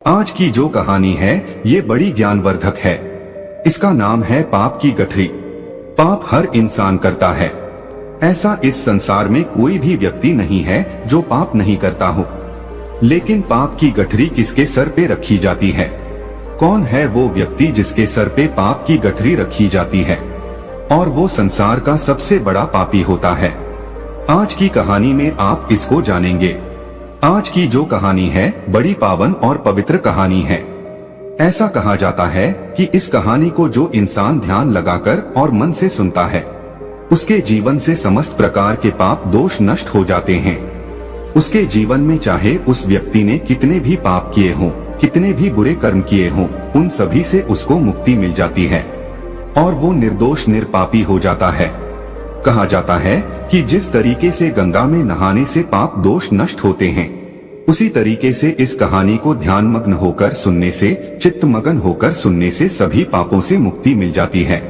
आज की जो कहानी है ये बड़ी ज्ञानवर्धक है। इसका नाम है पाप की गठरी। पाप हर इंसान करता है। ऐसा इस संसार में कोई भी व्यक्ति नहीं है जो पाप नहीं करता हो। लेकिन पाप की गठरी किसके सर पे रखी जाती है? कौन है वो व्यक्ति जिसके सर पे पाप की गठरी रखी जाती है और वो संसार का सबसे बड़ा पापी होता है? आज की कहानी में आप इसको जानेंगे। आज की जो कहानी है बड़ी पावन और पवित्र कहानी है। ऐसा कहा जाता है कि इस कहानी को जो इंसान ध्यान लगाकर और मन से सुनता है उसके जीवन से समस्त प्रकार के पाप दोष नष्ट हो जाते हैं। उसके जीवन में चाहे उस व्यक्ति ने कितने भी पाप किए हों, कितने भी बुरे कर्म किए हों, उन सभी से उसको मुक्ति मिल जाती है और वो निर्दोष निरपापी हो जाता है। कहा जाता है कि जिस तरीके से गंगा में नहाने से पाप दोष नष्ट होते हैं, उसी तरीके से इस कहानी को ध्यान मग्न होकर सुनने से, चित्त मगन होकर सुनने से सभी पापों से मुक्ति मिल जाती है।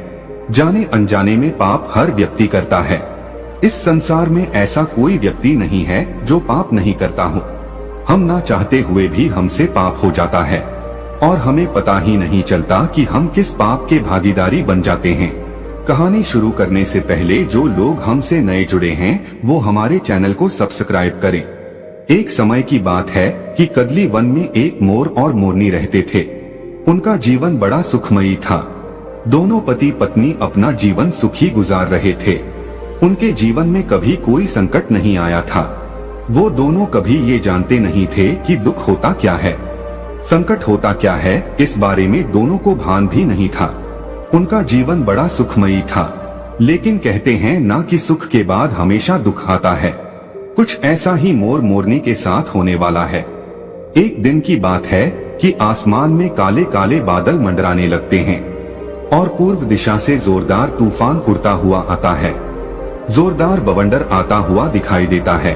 जाने अनजाने में पाप हर व्यक्ति करता है। इस संसार में ऐसा कोई व्यक्ति नहीं है जो पाप नहीं करता हो। हम ना चाहते हुए भी हमसे पाप हो जाता है और हमें पता ही नहीं चलता कि हम किस पाप के भागीदारी बन जाते हैं। कहानी शुरू करने से पहले जो लोग हमसे नए जुड़े हैं वो हमारे चैनल को सब्सक्राइब करें। एक समय की बात है कि कदली वन में एक मोर और मोरनी रहते थे। उनका जीवन बड़ा सुखमयी था। दोनों पति पत्नी अपना जीवन सुखी गुजार रहे थे। उनके जीवन में कभी कोई संकट नहीं आया था। वो दोनों कभी ये जानते नहीं थे कि दुख होता क्या है, संकट होता क्या है, इस बारे में दोनों को भान भी नहीं था। उनका जीवन बड़ा सुखमयी था। लेकिन कहते हैं ना कि सुख के बाद हमेशा दुख आता है। कुछ ऐसा ही मोर मोरनी के साथ होने वाला है। एक दिन की बात है कि आसमान में काले काले बादल मंडराने लगते हैं और पूर्व दिशा से जोरदार तूफान उड़ता हुआ आता है। जोरदार बवंडर आता हुआ दिखाई देता है।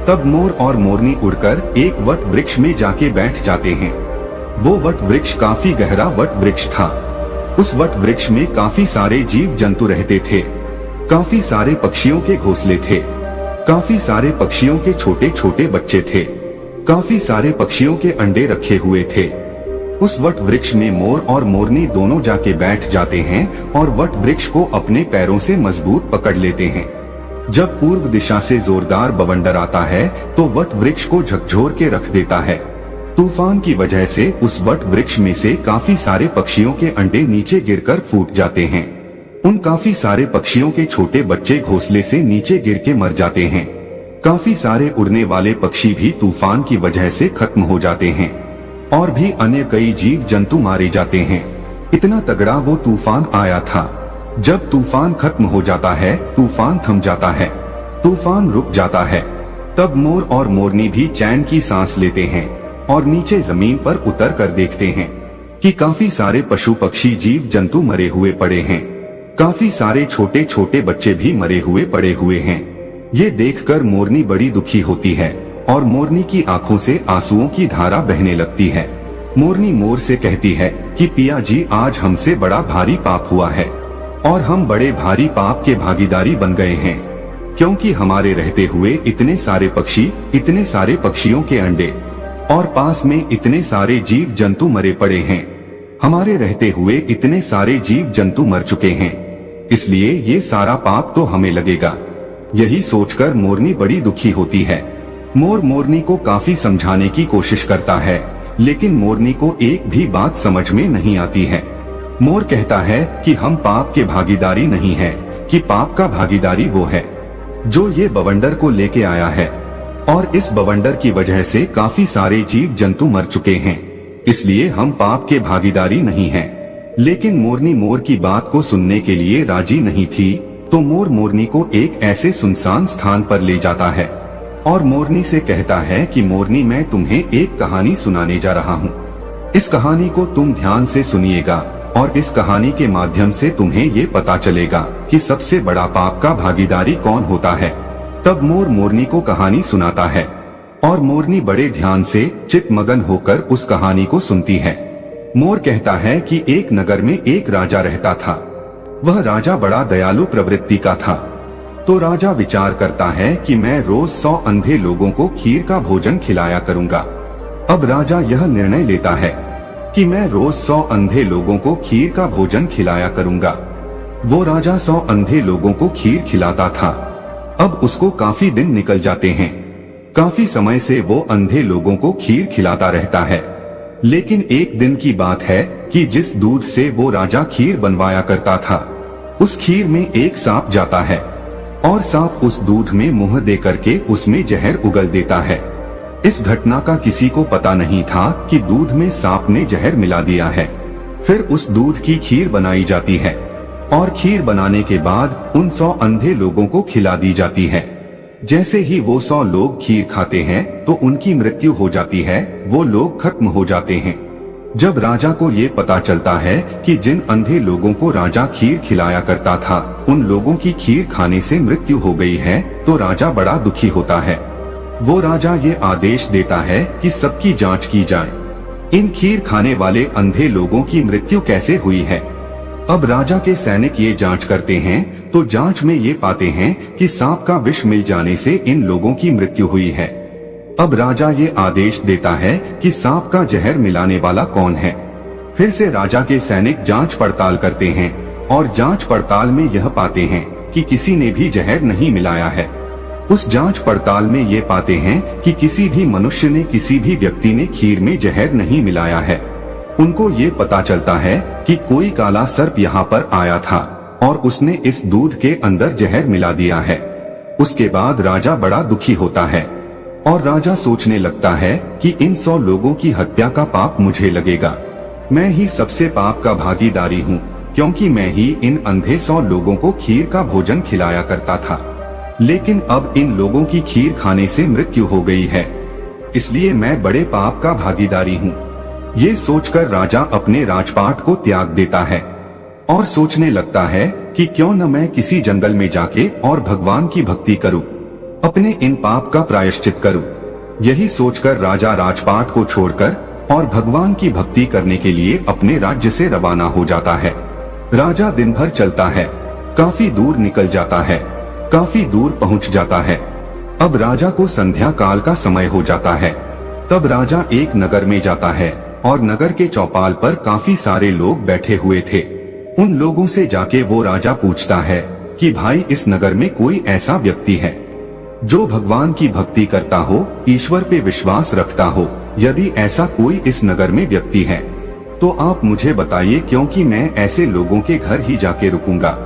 तब मोर और मोरनी उड़कर एक वट वृक्ष में जाके बैठ जाते हैं। वो वट वृक्ष काफी गहरा वट वृक्ष था। उस वट वृक्ष में काफी सारे जीव जंतु रहते थे। काफी सारे पक्षियों के घोंसले थे। काफी सारे पक्षियों के छोटे छोटे बच्चे थे। काफी सारे पक्षियों के अंडे रखे हुए थे। उस वट वृक्ष में मोर और मोरनी दोनों जाके बैठ जाते हैं और वट वृक्ष को अपने पैरों से मजबूत पकड़ लेते हैं। जब पूर्व दिशा से जोरदार बवंडर आता है तो वट वृक्ष को झकझोर के रख देता है। तूफान की वजह से उस वट वृक्ष में से काफी सारे पक्षियों के अंडे नीचे गिरकर फूट जाते हैं। उन काफी सारे पक्षियों के छोटे बच्चे घोंसले से नीचे गिर के मर जाते हैं। काफी सारे उड़ने वाले पक्षी भी तूफान की वजह से खत्म हो जाते हैं और भी अन्य कई जीव जंतु मारे जाते हैं। इतना तगड़ा वो तूफान आया था। जब तूफान खत्म हो जाता है, तूफान थम जाता है, तूफान रुक जाता है, तब मोर और मोरनी भी चैन की सांस लेते हैं और नीचे जमीन पर उतर कर देखते हैं कि काफी सारे पशु पक्षी जीव जंतु मरे हुए पड़े हैं। काफी सारे छोटे छोटे बच्चे भी मरे हुए पड़े हुए हैं। ये देखकर मोरनी बड़ी दुखी होती है और मोरनी की आंखों से आंसुओं की धारा बहने लगती है। मोरनी मोर से कहती है कि पिया जी, आज हमसे बड़ा भारी पाप हुआ है और हम बड़े भारी पाप के भागीदारी बन गए हैं, क्योंकि हमारे रहते हुए इतने सारे पक्षी, इतने सारे पक्षियों के अंडे और पास में इतने सारे जीव जंतु मरे पड़े हैं। हमारे रहते हुए इतने सारे जीव जंतु मर चुके हैं, इसलिए ये सारा पाप तो हमें लगेगा। यही सोचकर मोरनी बड़ी दुखी होती है। मोर मोरनी को काफी समझाने की कोशिश करता है, लेकिन मोरनी को एक भी बात समझ में नहीं आती है। मोर कहता है कि हम पाप के भागीदारी नहीं है, कि पाप का भागीदारी वो है जो ये बवंडर को लेके आया है और इस बवंडर की वजह से काफी सारे जीव जंतु मर चुके हैं, इसलिए हम पाप के भागीदारी नहीं हैं। लेकिन मोरनी मोर की बात को सुनने के लिए राजी नहीं थी, तो मोर मोरनी को एक ऐसे सुनसान स्थान पर ले जाता है और मोरनी से कहता है कि मोरनी, मैं तुम्हें एक कहानी सुनाने जा रहा हूँ। इस कहानी को तुम ध्यान से सुनिएगा और इस कहानी के माध्यम से तुम्हें ये पता चलेगा कि सबसे बड़ा पाप का भागीदारी कौन होता है। तब मोर मोरनी को कहानी सुनाता है और मोरनी बड़े ध्यान से चित्त मगन होकर उस कहानी को सुनती है। मोर कहता है कि एक नगर में एक राजा रहता था। वह राजा बड़ा दयालु प्रवृत्ति का था। तो राजा विचार करता है कि मैं रोज 100 अंधे लोगों को खीर का भोजन खिलाया करूंगा। अब राजा यह निर्णय लेता है कि मैं रोज 100 अंधे लोगों को खीर का भोजन खिलाया करूंगा। वो राजा 100 अंधे लोगों को खीर खिलाता था। अब उसको काफी दिन निकल जाते हैं। काफी समय से वो अंधे लोगों को खीर खिलाता रहता है। लेकिन एक दिन की बात है कि जिस दूध से वो राजा खीर बनवाया करता था, उस खीर में एक सांप जाता है और सांप उस दूध में मुंह दे करके उसमें जहर उगल देता है। इस घटना का किसी को पता नहीं था कि दूध में सांप ने जहर मिला दिया है। फिर उस दूध की खीर बनाई जाती है और खीर बनाने के बाद उन 100 अंधे लोगों को खिला दी जाती है। जैसे ही वो 100 लोग खीर खाते हैं तो उनकी मृत्यु हो जाती है, वो लोग खत्म हो जाते हैं। जब राजा को ये पता चलता है कि जिन अंधे लोगों को राजा खीर खिलाया करता था, उन लोगों की खीर खाने से मृत्यु हो गई है, तो राजा बड़ा दुखी होता है। वो राजा ये आदेश देता है कि सबकी जांच की जाए, इन खीर खाने वाले अंधे लोगों की मृत्यु कैसे हुई है। अब राजा के सैनिक ये जांच करते हैं तो जांच में ये पाते हैं कि सांप का विष मिल जाने से इन लोगों की मृत्यु हुई है। अब राजा ये आदेश देता है कि सांप का जहर मिलाने वाला कौन है। फिर से राजा के सैनिक जांच पड़ताल करते हैं और जांच पड़ताल में यह पाते हैं कि किसी ने भी जहर नहीं मिलाया है। उस जांच पड़ताल में ये पाते हैं कि किसी भी मनुष्य ने, किसी भी व्यक्ति ने खीर में जहर नहीं मिलाया है। उनको ये पता चलता है कि कोई काला सर्प यहाँ पर आया था और उसने इस दूध के अंदर जहर मिला दिया है। उसके बाद राजा बड़ा दुखी होता है और राजा सोचने लगता है कि इन 100 लोगों की हत्या का पाप मुझे लगेगा। मैं ही सबसे पाप का भागीदारी हूँ, क्योंकि मैं ही इन अंधे 100 लोगों को खीर का भोजन खिलाया करता था। लेकिन अब इन लोगों की खीर खाने से मृत्यु हो गई है, इसलिए मैं बड़े पाप का भागीदारी हूँ। ये सोचकर राजा अपने राजपाट को त्याग देता है और सोचने लगता है कि क्यों न मैं किसी जंगल में जाके और भगवान की भक्ति करूं, अपने इन पाप का प्रायश्चित करूं। यही सोचकर राजा राजपाट को छोड़कर और भगवान की भक्ति करने के लिए अपने राज्य से रवाना हो जाता है। राजा दिन भर चलता है, काफी दूर निकल जाता है, काफी दूर पहुंच जाता है। अब राजा को संध्या काल का समय हो जाता है। तब राजा एक नगर में जाता है और नगर के चौपाल पर काफी सारे लोग बैठे हुए थे। उन लोगों से जाके वो राजा पूछता है कि भाई, इस नगर में कोई ऐसा व्यक्ति है जो भगवान की भक्ति करता हो, ईश्वर पे विश्वास रखता हो? यदि ऐसा कोई इस नगर में व्यक्ति है तो आप मुझे बताइए, क्योंकि मैं ऐसे लोगों के घर ही जाके रुकूंगा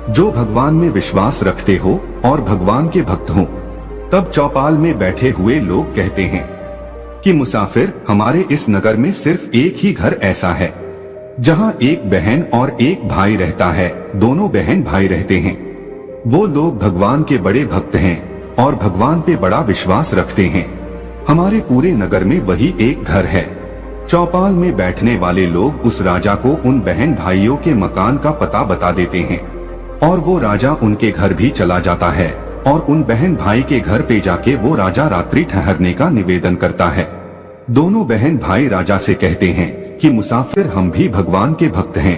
जो भगवान में विश्वास रखते हो और भगवान के भक्त हो। तब चौपाल में बैठे हुए लोग कहते हैं कि मुसाफिर, हमारे इस नगर में सिर्फ एक ही घर ऐसा है जहां एक बहन और एक भाई रहता है। दोनों बहन भाई रहते हैं। वो लोग भगवान के बड़े भक्त हैं और भगवान पे बड़ा विश्वास रखते हैं। हमारे पूरे नगर में वही एक घर है। चौपाल में बैठने वाले लोग उस राजा को उन बहन भाइयों के मकान का पता बता देते हैं और वो राजा उनके घर भी चला जाता है और उन बहन भाई के घर पे जाके वो राजा रात्रि ठहरने का निवेदन करता है। दोनों बहन भाई राजा से कहते हैं कि मुसाफिर, हम भी भगवान के भक्त हैं,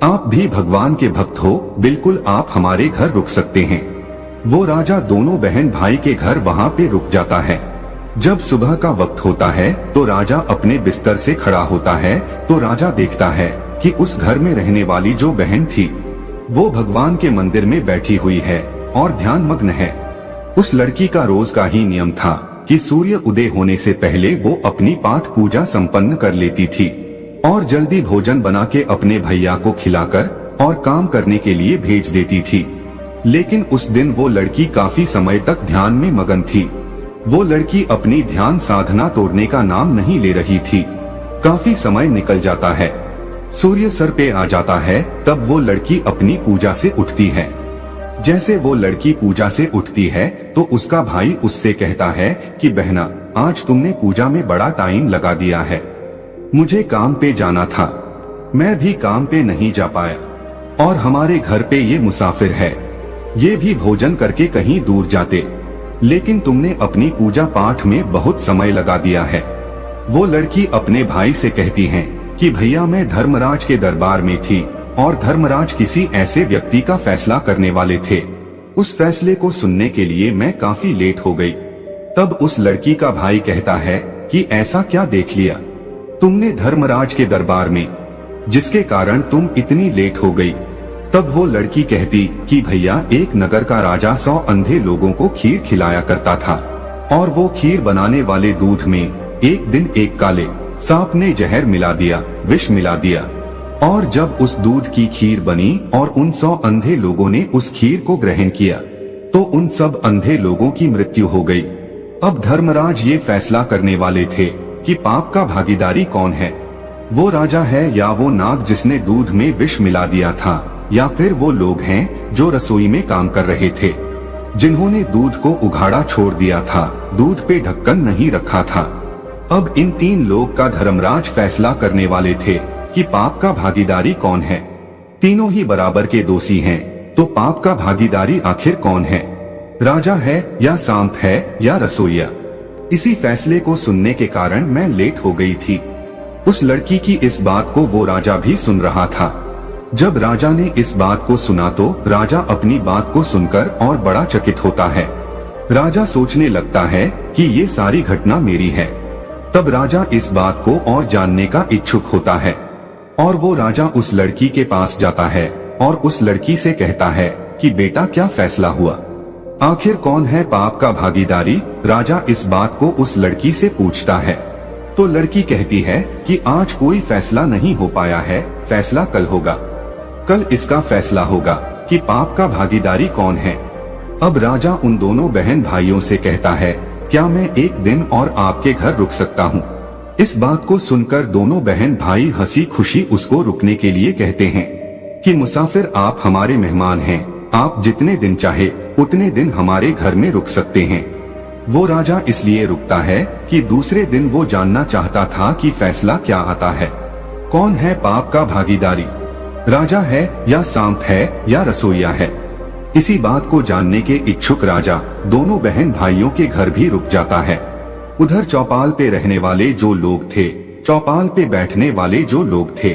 आप भी भगवान के भक्त हो, बिल्कुल आप हमारे घर रुक सकते हैं। वो राजा दोनों बहन भाई के घर वहाँ पे रुक जाता है। जब सुबह का वक्त होता है तो राजा अपने बिस्तर से खड़ा होता है तो राजा देखता है कि उस घर में रहने वाली जो बहन थी वो भगवान के मंदिर में बैठी हुई है और ध्यान मग्न है। उस लड़की का रोज का ही नियम था कि सूर्य उदय होने से पहले वो अपनी पाठ पूजा संपन्न कर लेती थी और जल्दी भोजन बना के अपने भैया को खिलाकर और काम करने के लिए भेज देती थी। लेकिन उस दिन वो लड़की काफी समय तक ध्यान में मगन थी। वो लड़की अपनी ध्यान साधना तोड़ने का नाम नहीं ले रही थी। काफी समय निकल जाता है, सूर्य सर पे आ जाता है। तब वो लड़की अपनी पूजा से उठती है। जैसे वो लड़की पूजा से उठती है तो उसका भाई उससे कहता है कि बहना, आज तुमने पूजा में बड़ा टाइम लगा दिया है, मुझे काम पे जाना था, मैं भी काम पे नहीं जा पाया और हमारे घर पे ये मुसाफिर है, ये भी भोजन करके कहीं दूर जाते, लेकिन तुमने अपनी पूजा पाठ में बहुत समय लगा दिया है। वो लड़की अपने भाई से कहती है कि भैया, मैं धर्मराज के दरबार में थी और धर्मराज किसी ऐसे व्यक्ति का फैसला करने वाले थे। उस फैसले को सुनने के लिए मैं काफी लेट हो गई। तब उस लड़की का भाई कहता है कि ऐसा क्या देख लिया तुमने धर्मराज के दरबार में, जिसके कारण तुम इतनी लेट हो गई। तब वो लड़की कहती कि भैया, एक नगर का राजा 100 अंधे लोगों को खीर खिलाया करता था, और वो खीर बनाने वाले दूध में एक दिन एक काले सांप ने जहर मिला दिया, विष मिला दिया, और जब उस दूध की खीर बनी और उन 100 अंधे लोगों ने उस खीर को ग्रहण किया तो उन सब अंधे लोगों की मृत्यु हो गई। अब धर्मराज ये फैसला करने वाले थे कि पाप का भागीदारी कौन है, वो राजा है या वो नाग जिसने दूध में विष मिला दिया था, या फिर वो लोग हैं जो रसोई में काम कर रहे थे, जिन्होंने दूध को उघाड़ा छोड़ दिया था, दूध पे ढक्कन नहीं रखा था। अब इन 3 लोग का धर्मराज फैसला करने वाले थे कि पाप का भागीदारी कौन है। तीनों ही बराबर के दोषी हैं, तो पाप का भागीदारी आखिर कौन है, राजा है या सांप है या रसोइया। इसी फैसले को सुनने के कारण मैं लेट हो गई थी। उस लड़की की इस बात को वो राजा भी सुन रहा था। जब राजा ने इस बात को सुना तो राजा अपनी बात को सुनकर और बड़ा चकित होता है। राजा सोचने लगता है कि ये सारी घटना मेरी है। तब राजा इस बात को और जानने का इच्छुक होता है और वो राजा उस लड़की के पास जाता है और उस लड़की से कहता है कि बेटा, क्या फैसला हुआ, आखिर कौन है पाप का भागीदारी। राजा इस बात को उस लड़की से पूछता है तो लड़की कहती है कि आज कोई फैसला नहीं हो पाया है, फैसला कल होगा, कल इसका फैसला होगा कि पाप का भागीदारी कौन है। अब राजा उन दोनों बहन भाइयों से कहता है, क्या मैं एक दिन और आपके घर रुक सकता हूँ। इस बात को सुनकर दोनों बहन भाई हंसी खुशी उसको रुकने के लिए कहते हैं कि मुसाफिर, आप हमारे मेहमान हैं, आप जितने दिन चाहे उतने दिन हमारे घर में रुक सकते हैं। वो राजा इसलिए रुकता है कि दूसरे दिन वो जानना चाहता था कि फैसला क्या आता है, कौन है पाप का भागीदारी, राजा है या सांप है या रसोइया है। इसी बात को जानने के इच्छुक राजा दोनों बहन भाइयों के घर भी रुक जाता है। उधर चौपाल पे रहने वाले जो लोग थे, चौपाल पे बैठने वाले जो लोग थे,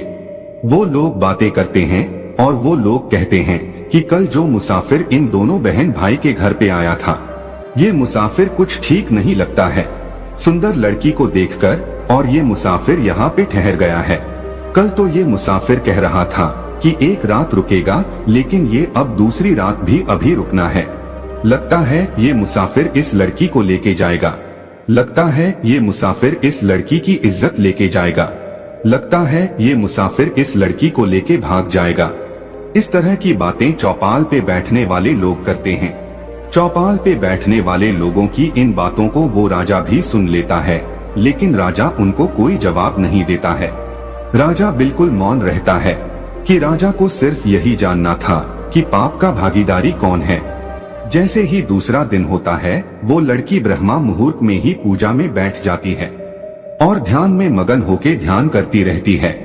वो लोग बातें करते हैं और वो लोग कहते हैं कि कल जो मुसाफिर इन दोनों बहन भाई के घर पे आया था, ये मुसाफिर कुछ ठीक नहीं लगता है, सुंदर लड़की को देखकर, और ये मुसाफिर यहाँ पे ठहर गया है। कल तो ये मुसाफिर कह रहा था कि एक रात रुकेगा, लेकिन ये अब दूसरी रात भी अभी रुकना है। लगता है ये मुसाफिर इस लड़की को लेके जाएगा, लगता है ये मुसाफिर इस लड़की की इज्जत लेके जाएगा, लगता है ये मुसाफिर इस लड़की को लेके भाग जाएगा। इस तरह की बातें चौपाल पे बैठने वाले लोग करते हैं। चौपाल पे बैठने वाले लोगों की इन बातों को वो राजा भी सुन लेता है, लेकिन राजा उनको कोई जवाब नहीं देता है। राजा बिल्कुल मौन रहता है कि राजा को सिर्फ यही जानना था कि पाप का भागीदारी कौन है। जैसे ही दूसरा दिन होता है, वो लड़की ब्रह्मा मुहूर्त में ही पूजा में बैठ जाती है और ध्यान में मगन होके ध्यान करती रहती है।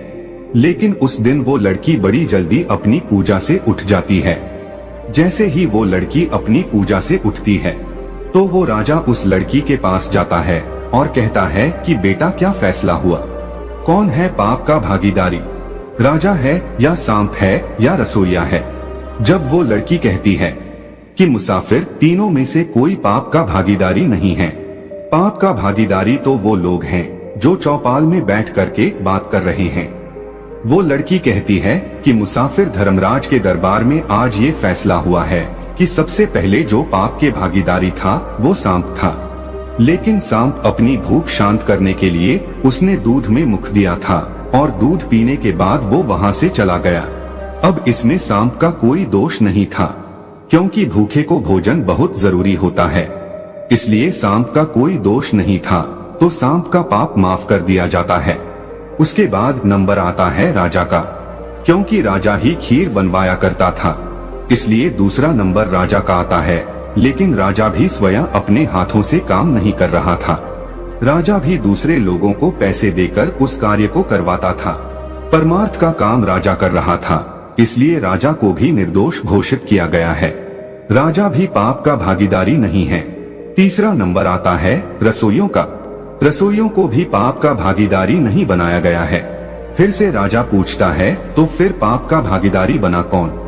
लेकिन उस दिन वो लड़की बड़ी जल्दी अपनी पूजा से उठ जाती है। जैसे ही वो लड़की अपनी पूजा से उठती है तो वो राजा उस लड़की के पास जाता है और कहता है कि बेटा, क्या फैसला हुआ, कौन है पाप का भागीदारी, राजा है या सांप है या रसोइया है। जब वो लड़की कहती है कि मुसाफिर, तीनों में से कोई पाप का भागीदारी नहीं है, पाप का भागीदारी तो वो लोग हैं जो चौपाल में बैठ करके बात कर रहे हैं। वो लड़की कहती है कि मुसाफिर, धर्मराज के दरबार में आज ये फैसला हुआ है कि सबसे पहले जो पाप के भागीदारी था वो सांप था, लेकिन सांप अपनी भूख शांत करने के लिए उसने दूध में मुख दिया था और दूध पीने के बाद वो वहाँ से चला गया। अब इसमें सांप का कोई दोष नहीं था, क्योंकि भूखे को भोजन बहुत जरूरी होता है, इसलिए सांप का कोई दोष नहीं था, तो सांप का पाप माफ कर दिया जाता है। उसके बाद नंबर आता है राजा का, क्योंकि राजा ही खीर बनवाया करता था, इसलिए दूसरा नंबर राजा का आता है। लेकिन राजा भी स्वयं अपने हाथों से काम नहीं कर रहा था, राजा भी दूसरे लोगों को पैसे देकर उस कार्य को करवाता था। परमार्थ का काम राजा कर रहा था, इसलिए राजा को भी निर्दोष घोषित किया गया है। राजा भी पाप का भागीदारी नहीं है। तीसरा नंबर आता है रसोइयों का। रसोइयों को भी पाप का भागीदारी नहीं बनाया गया है। फिर से राजा पूछता है, तो फिर पाप का भागीदारी बना कौन?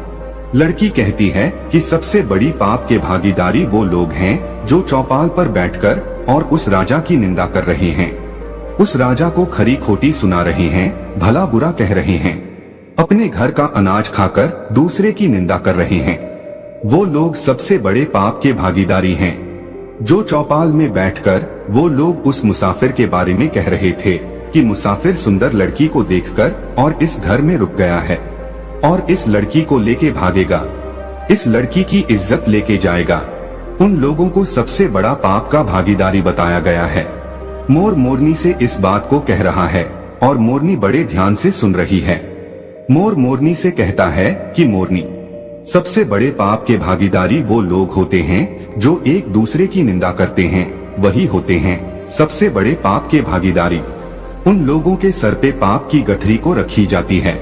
लड़की कहती है कि सबसे बड़ी पाप के भागीदारी वो लोग हैं जो चौपाल पर बैठकर और उस राजा की निंदा कर रहे हैं। उस राजा को खरी खोटी सुना रहे हैं, भला बुरा कह रहे हैं, अपने घर का अनाज खाकर दूसरे की निंदा कर रहे हैं। वो लोग सबसे बड़े पाप के भागीदारी हैं। जो चौपाल में बैठकर वो लोग उस मुसाफिर के बारे में कह रहे थे कि मुसाफिर सुंदर लड़की को देखकर और इस घर में रुक गया है और इस लड़की को लेके भागेगा, इस लड़की की इज्जत लेके जाएगा, उन लोगों को सबसे बड़ा पाप का भागीदारी बताया गया है। मोर मोरनी से इस बात को कह रहा है और मोरनी बड़े ध्यान से सुन रही है। मोर मोरनी से कहता है कि मोरनी, सबसे बड़े पाप के भागीदारी वो लोग होते हैं जो एक दूसरे की निंदा करते हैं, वही होते हैं सबसे बड़े पाप के भागीदारी। उन लोगों के सर पे पाप की गठरी को रखी जाती है।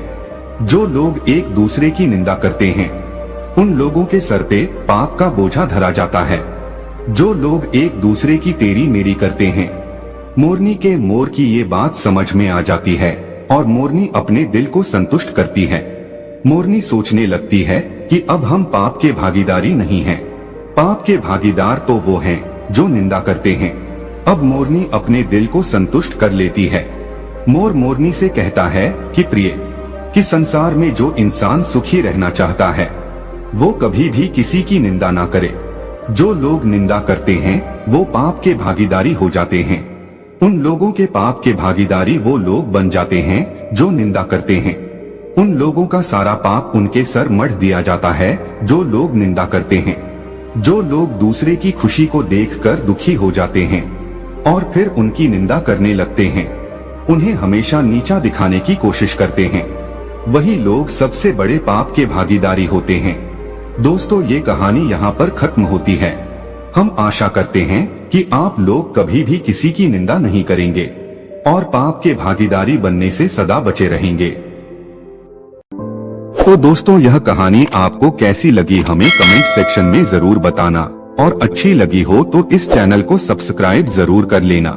जो लोग एक दूसरे की निंदा करते हैं उन लोगों के सर पे पाप का बोझा धरा जाता है। जो लोग एक दूसरे की तेरी मेरी करते हैं, मोरनी के मोर की ये बात समझ में आ जाती है और मोरनी अपने दिल को संतुष्ट करती है। मोरनी सोचने लगती है कि अब हम पाप के भागीदारी नहीं हैं। पाप के भागीदार तो वो हैं जो निंदा करते हैं। अब मोरनी अपने दिल को संतुष्ट कर लेती है। मोर मोरनी से कहता है कि प्रिय, कि संसार में जो इंसान सुखी रहना चाहता है वो कभी भी किसी की निंदा ना करे। जो लोग निंदा करते हैं वो पाप के भागीदारी हो जाते हैं। उन लोगों के पाप के भागीदारी वो लोग बन जाते हैं जो निंदा करते हैं। उन लोगों का सारा पाप उनके सर मढ़ दिया जाता है जो लोग निंदा करते हैं। जो लोग दूसरे की खुशी को देखकर दुखी हो जाते हैं और फिर उनकी निंदा करने लगते हैं, उन्हें हमेशा नीचा दिखाने की कोशिश करते हैं, वही लोग सबसे बड़े पाप के भागीदारी होते हैं। दोस्तों, ये कहानी यहाँ पर खत्म होती है। हम आशा करते हैं कि आप लोग कभी भी किसी की निंदा नहीं करेंगे और पाप के भागीदारी बनने से सदा बचे रहेंगे। तो दोस्तों, यह कहानी आपको कैसी लगी हमें कमेंट सेक्शन में जरूर बताना और अच्छी लगी हो तो इस चैनल को सब्सक्राइब जरूर कर लेना।